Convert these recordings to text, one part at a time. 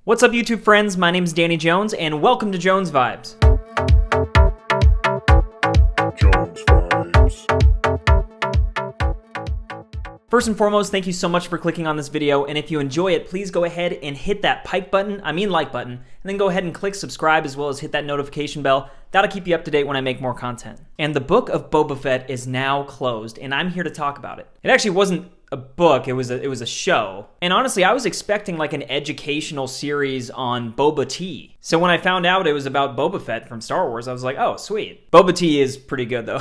What's up, YouTube friends? My name's Danny Jones, and welcome to Jones Vibes. Jones Vibes. First and foremost, thank you so much for clicking on this video, and if you enjoy it, please go ahead and hit that like button, and then go ahead and click subscribe as well as hit that notification bell. That'll keep you up to date when I make more content. And the book of Boba Fett is now closed, and I'm here to talk about it. It actually wasn't a book, it was a show. And honestly, I was expecting like an educational series on Boba Tea. So when I found out it was about Boba Fett from Star Wars, I was like, oh, sweet. Boba Tea is pretty good though.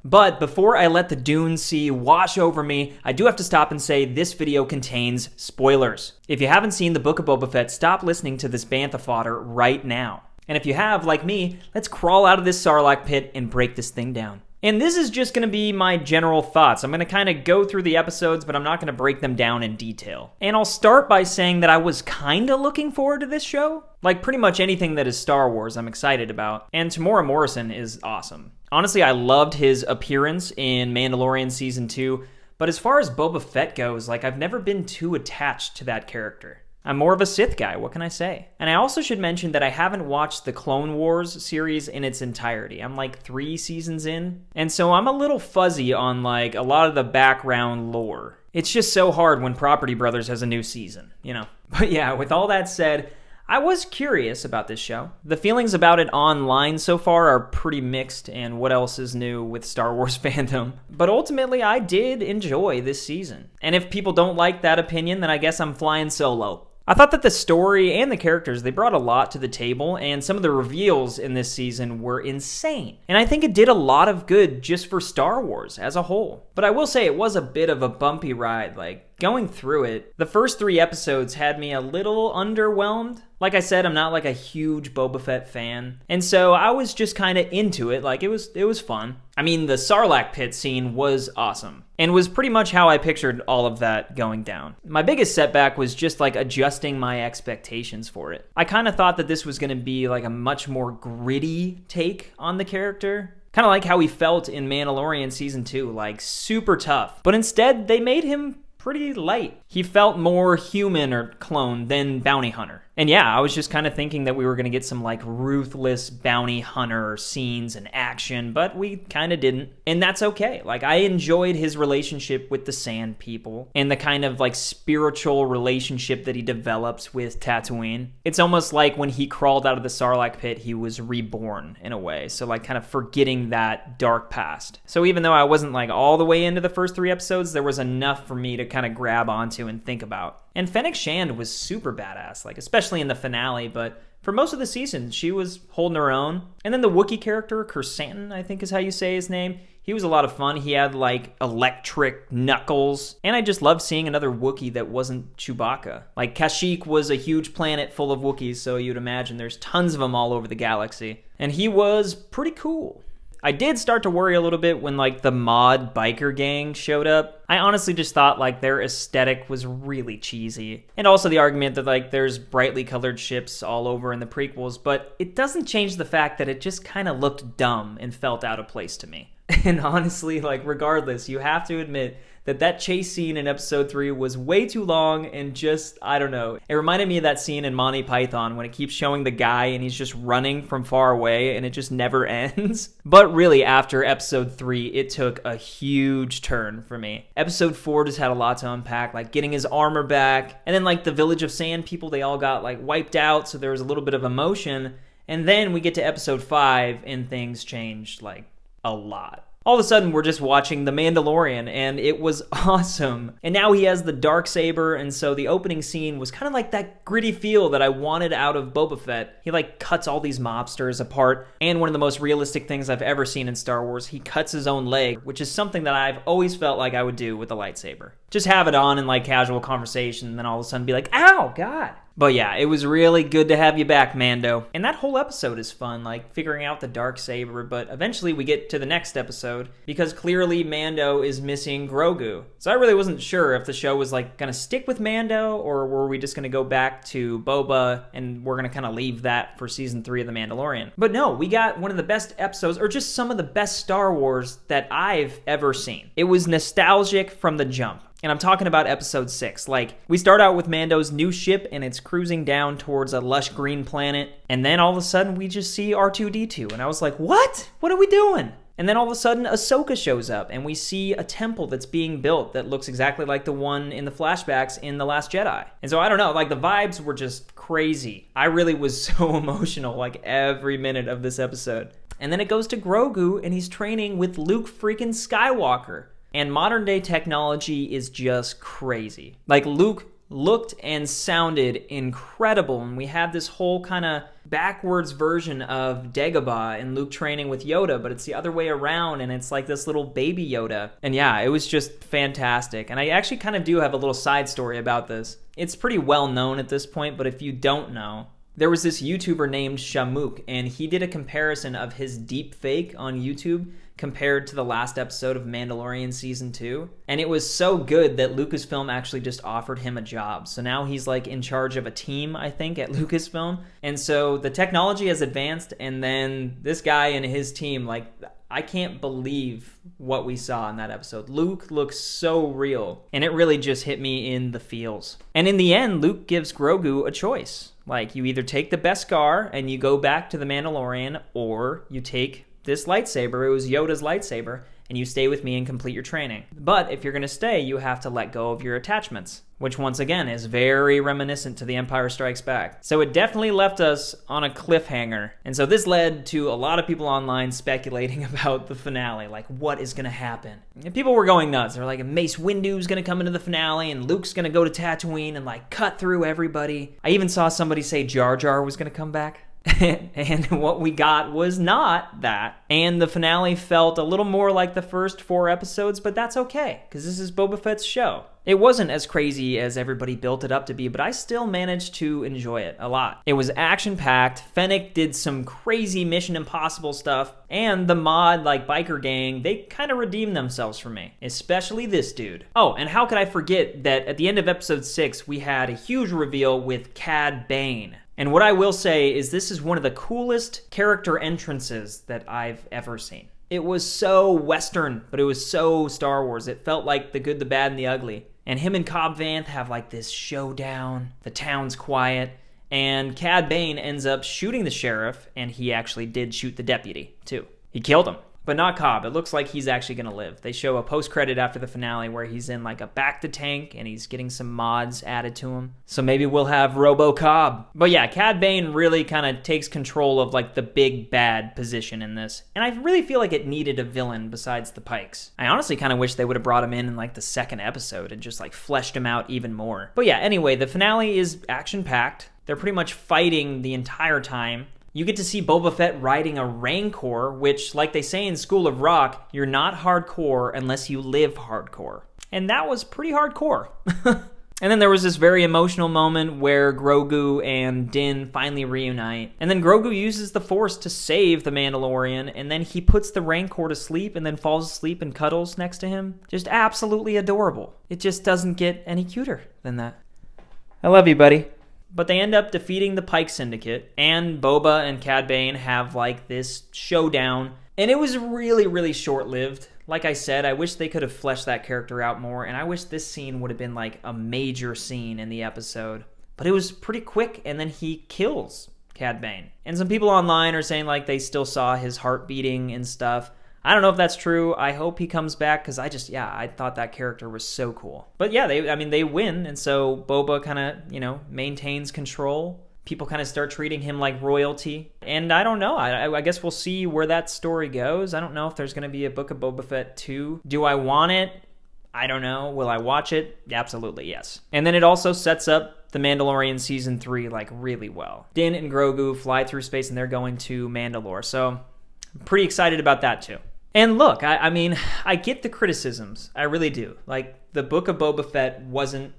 But before I let the Dune Sea wash over me, I do have to stop and say this video contains spoilers. If you haven't seen the book of Boba Fett, stop listening to this bantha fodder right now. And if you have, like me, let's crawl out of this Sarlacc pit and break this thing down. And this is just going to be my general thoughts. I'm going to kind of go through the episodes, but I'm not going to break them down in detail. And I'll start by saying that I was kind of looking forward to this show. Like pretty much anything that is Star Wars, I'm excited about. And Temuera Morrison is awesome. Honestly, I loved his appearance in Mandalorian Season 2. But as far as Boba Fett goes, like I've never been too attached to that character. I'm more of a Sith guy, what can I say? And I also should mention that I haven't watched the Clone Wars series in its entirety. I'm like 3 seasons in, and so I'm a little fuzzy on like a lot of the background lore. It's just so hard when Property Brothers has a new season, you know? But yeah, with all that said, I was curious about this show. The feelings about it online so far are pretty mixed, and what else is new with Star Wars fandom. But ultimately, I did enjoy this season. And if people don't like that opinion, then I guess I'm flying solo. I thought that the story and the characters, they brought a lot to the table, and some of the reveals in this season were insane. And I think it did a lot of good just for Star Wars as a whole. But I will say it was a bit of a bumpy ride, like going through it. The first 3 episodes had me a little underwhelmed. Like I said, I'm not like a huge Boba Fett fan. And so I was just kind of into it, like it was fun. I mean, the Sarlacc pit scene was awesome and was pretty much how I pictured all of that going down. My biggest setback was just like adjusting my expectations for it. I kind of thought that this was going to be like a much more gritty take on the character. Kind of like how he felt in Mandalorian Season 2, like super tough. But instead, they made him pretty light. He felt more human or clone than bounty hunter. And yeah, I was just kind of thinking that we were going to get some like ruthless bounty hunter scenes and action, but we kind of didn't. And that's okay. Like I enjoyed his relationship with the Sand People and the kind of like spiritual relationship that he develops with Tatooine. It's almost like when he crawled out of the Sarlacc pit, he was reborn in a way. So like kind of forgetting that dark past. So even though I wasn't like all the way into the first 3 episodes, there was enough for me to kind of grab onto and think about. And Fennec Shand was super badass, like especially in the finale, but for most of the season, she was holding her own. And then the Wookiee character, Kersantin, I think is how you say his name, he was a lot of fun. He had like electric knuckles. And I just loved seeing another Wookiee that wasn't Chewbacca. Like Kashyyyk was a huge planet full of Wookiees, so you'd imagine there's tons of them all over the galaxy. And he was pretty cool. I did start to worry a little bit when like the mod biker gang showed up. I honestly just thought like their aesthetic was really cheesy. And also the argument that like there's brightly colored ships all over in the prequels, but it doesn't change the fact that it just kind of looked dumb and felt out of place to me. And honestly, like regardless, you have to admit that chase scene in episode 3 was way too long and just, I don't know. It reminded me of that scene in Monty Python when it keeps showing the guy and he's just running from far away and it just never ends. But really, after episode 3, it took a huge turn for me. Episode 4 just had a lot to unpack, like getting his armor back. And then like the village of Sand People, they all got like wiped out, so there was a little bit of emotion. And then we get to episode 5 and things changed like a lot. All of a sudden, we're just watching The Mandalorian, and it was awesome. And now he has the Darksaber, and so the opening scene was kind of like that gritty feel that I wanted out of Boba Fett. He like cuts all these mobsters apart, and one of the most realistic things I've ever seen in Star Wars, he cuts his own leg, which is something that I've always felt like I would do with a lightsaber. Just have it on in like casual conversation, and then all of a sudden be like, ow, God. But yeah, it was really good to have you back, Mando. And that whole episode is fun, like figuring out the Darksaber, but eventually we get to the next episode because clearly Mando is missing Grogu. So I really wasn't sure if the show was like gonna stick with Mando or were we just gonna go back to Boba and we're gonna kind of leave that for season 3 of The Mandalorian. But no, we got one of the best episodes, or just some of the best Star Wars that I've ever seen. It was nostalgic from the jump. And I'm talking about episode 6. Like, we start out with Mando's new ship, and it's cruising down towards a lush green planet. And then all of a sudden, we just see R2-D2. And I was like, what? What are we doing? And then all of a sudden, Ahsoka shows up, and we see a temple that's being built that looks exactly like the one in the flashbacks in The Last Jedi. And so, I don't know, like, the vibes were just crazy. I really was so emotional, like, every minute of this episode. And then it goes to Grogu, and he's training with Luke freaking Skywalker. And modern day technology is just crazy. Like, Luke looked and sounded incredible, and we have this whole kind of backwards version of Dagobah and Luke training with Yoda, but it's the other way around, and it's like this little baby Yoda. And yeah, it was just fantastic. And I actually kind of do have a little side story about this. It's pretty well known at this point, but if you don't know, there was this YouTuber named Shamook, and he did a comparison of his deep fake on YouTube compared to the last episode of Mandalorian Season 2. And it was so good that Lucasfilm actually just offered him a job. So now he's like in charge of a team, I think, at Lucasfilm. And so the technology has advanced, and then this guy and his team, like, I can't believe what we saw in that episode. Luke looks so real, and it really just hit me in the feels. And in the end, Luke gives Grogu a choice. Like, you either take the Beskar and you go back to the Mandalorian, or you take this lightsaber, it was Yoda's lightsaber, and you stay with me and complete your training. But if you're going to stay, you have to let go of your attachments, which once again is very reminiscent to The Empire Strikes Back. So it definitely left us on a cliffhanger. And so this led to a lot of people online speculating about the finale, like what is going to happen. And people were going nuts. They're like, Mace Windu's going to come into the finale, and Luke's going to go to Tatooine and like cut through everybody. I even saw somebody say Jar Jar was going to come back. And what we got was not that. And the finale felt a little more like the first 4 episodes, but that's okay, because this is Boba Fett's show. It wasn't as crazy as everybody built it up to be, but I still managed to enjoy it a lot. It was action-packed, Fennec did some crazy Mission Impossible stuff, and the mod, like, biker gang, they kind of redeemed themselves for me. Especially this dude. Oh, and how could I forget that at the end of episode 6, we had a huge reveal with Cad Bane. And what I will say is this is one of the coolest character entrances that I've ever seen. It was so Western, but it was so Star Wars. It felt like the good, the bad, and the ugly. And him and Cobb Vanth have like this showdown. The town's quiet. And Cad Bane ends up shooting the sheriff, and he actually did shoot the deputy, too. He killed him. But not Cobb. It looks like he's actually going to live. They show a post-credit after the finale where he's in like a back-to-tank and he's getting some mods added to him. So maybe we'll have Robo-Cobb. But yeah, Cad Bane really kind of takes control of like the big bad position in this. And I really feel like it needed a villain besides the Pikes. I honestly kind of wish they would have brought him in like the second episode and just like fleshed him out even more. But yeah, anyway, the finale is action-packed. They're pretty much fighting the entire time. You get to see Boba Fett riding a Rancor, which, like they say in School of Rock, you're not hardcore unless you live hardcore. And that was pretty hardcore. And then there was this very emotional moment where Grogu and Din finally reunite. And then Grogu uses the Force to save the Mandalorian, and then he puts the Rancor to sleep and then falls asleep and cuddles next to him. Just absolutely adorable. It just doesn't get any cuter than that. I love you, buddy. But they end up defeating the Pike Syndicate, and Boba and Cad Bane have like this showdown, and it was really, really short-lived. Like I said, I wish they could have fleshed that character out more, and I wish this scene would have been like a major scene in the episode. But it was pretty quick, and then he kills Cad Bane. And some people online are saying like they still saw his heart beating and stuff. I don't know if that's true. I hope he comes back because I thought that character was so cool. But yeah, they win, and so Boba kind of, maintains control. People kind of start treating him like royalty. And I don't know. I guess we'll see where that story goes. I don't know if there's going to be a Book of Boba Fett 2. Do I want it? I don't know. Will I watch it? Absolutely, yes. And then it also sets up The Mandalorian Season 3, like, really well. Din and Grogu fly through space, and they're going to Mandalore. So I'm pretty excited about that, too. And look, I get the criticisms. I really do. Like, the Book of Boba Fett wasn't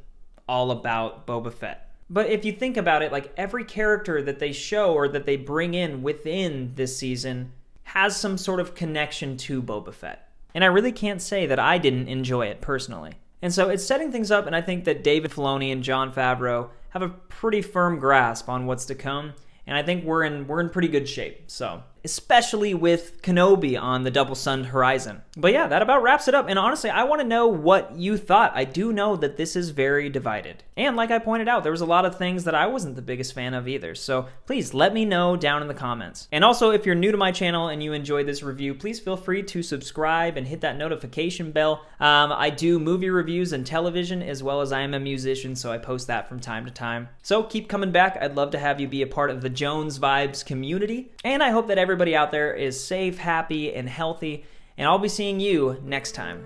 all about Boba Fett. But if you think about it, like, every character that they show or that they bring in within this season has some sort of connection to Boba Fett. And I really can't say that I didn't enjoy it personally. And so it's setting things up, and I think that David Filoni and Jon Favreau have a pretty firm grasp on what's to come. And I think we're in pretty good shape. So, especially with Kenobi on the double-sunned horizon. But yeah, that about wraps it up. And honestly, I want to know what you thought. I do know that this is very divided. And like I pointed out, there was a lot of things that I wasn't the biggest fan of either. So please let me know down in the comments. And also, if you're new to my channel and you enjoyed this review, please feel free to subscribe and hit that notification bell. I do movie reviews and television, as well as I am a musician, so I post that from time to time. So keep coming back. I'd love to have you be a part of the Jones Vibes community. And I hope that everybody out there is safe, happy, and healthy. And I'll be seeing you next time.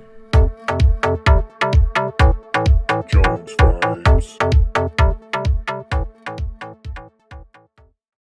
Jones Vibes.